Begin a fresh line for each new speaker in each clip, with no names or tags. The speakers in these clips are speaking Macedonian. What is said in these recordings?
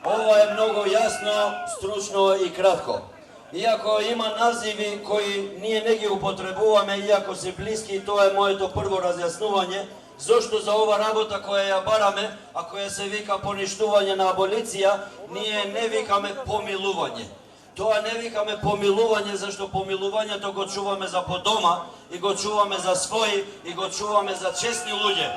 Ovo je mnogo jasno, stručno i kratko. Iako ima nazivi koji nije neki upotrebujeme, iako se bliski, to je moje to prvo razjasnuvanje. Zašto za ova rabota koja je barame, a koja se vika poništuvanje na abolicija, ne vikame pomiluvanje. To ne vikame pomiluvanje, zašto pomiluvanje to go čuvame za podoma, i go čuvame za svoji, i go čuvame za čestni ljudje.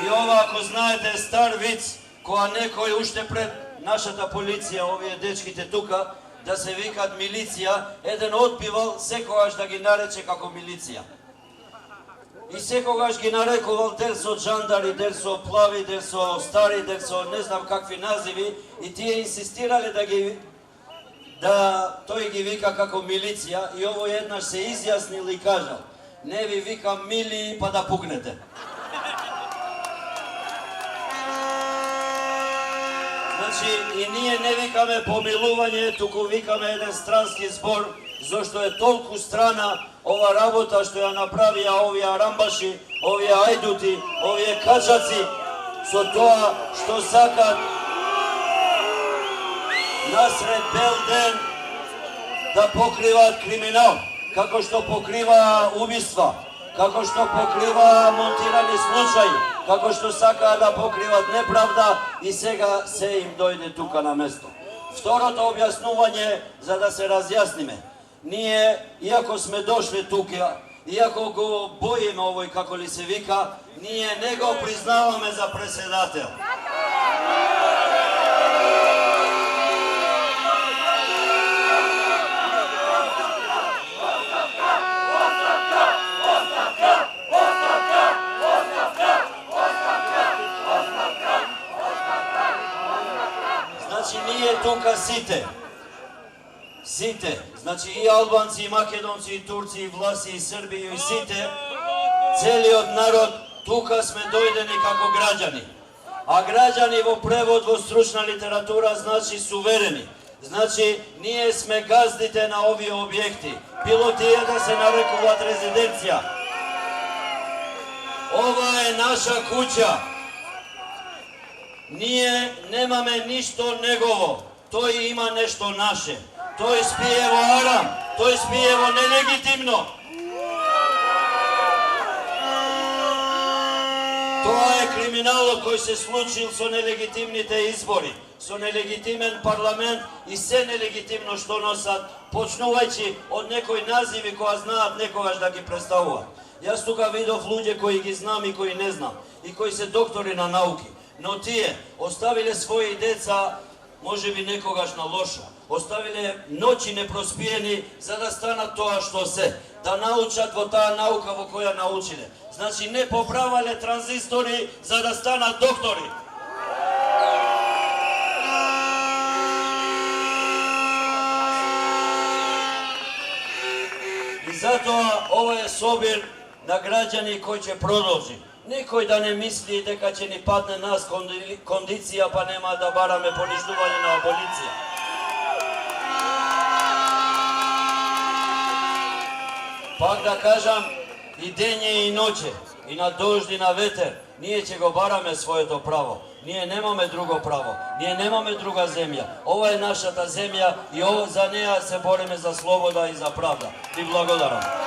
I ova, ako znajete, star vic, koja neko je ušte pred našата policija, ovije dečkite tuka, da se vikat milicija, jedan otpival sekogaš da gi nareče kako milicija. I sekogaš gi narekoval del so žandari, del so plavi, del so stari, del so ne znam kakvi nazivi, i ti je insistirali da той ги vika kako milicija, i ovo jednaš se izjasnili i kažal, ne vi vikam mili pa da puknete. Znači, i ne vikame pomiluvanje, tuku vikame jedan stranski zbor, zašto je toliko strana ova rabota što ja napravija ovi arambaši, ovi ajduti, ovi kačaci, so toa što sakad nasred bel den da pokriva kriminal, kako što pokriva ubistva, kako što pokriva montirani slučaj, kako što saka da pokrivat nepravda, i сега se im dojde tuka na mesto. Второто објаснување, за да се разјасниме, ние, иако сме дошли тука, иако го боиме овој, како ли се вика, ние не го признаваме за председател. Ние тука сите, значи и албанци, и македонци, и турци, и власи, и Срби, и сите, целиот народ, тука сме дојдени како граѓани. А граѓани во превод во стручна литература значи суверени. Значи, ние сме газдите на овие објекти. Било тие да се нарекуваат резиденција. Ова е наша куќа. Ние немаме ништо негово, тој има нешто наше. Тој спие во арам, тој спие во нелегитимно. Тоа е криминалот кој се случил со нелегитимните избори, со нелегитимен парламент и се нелегитимно што носат, почнувајќи од некои називи кои знаат некогаш да ги представуваат. Јас тука видов луѓе кои ги знам и кои не знам, и кои се доктори на науки. Но тие оставиле своји деца, може би некогаш на лошо, оставиле ноќи непроспиени за да станат тоа што се, да научат во таа наука во која научиле. Значи не поправале транзистори за да станат доктори. И затоа ова е собир на граѓани кој ќе продолжи. Некој да не мисли дека ќе ни падне нас кондиција, па нема да бараме поништување на аболиција. Пак да кажам, и дење и ноќе, и на дожд и на ветер, ние ќе го бараме своето право. Ние немаме друго право, ние немаме друга земја. Ова е нашата земја и за неја се бориме за слобода и за правда. Ви благодарам.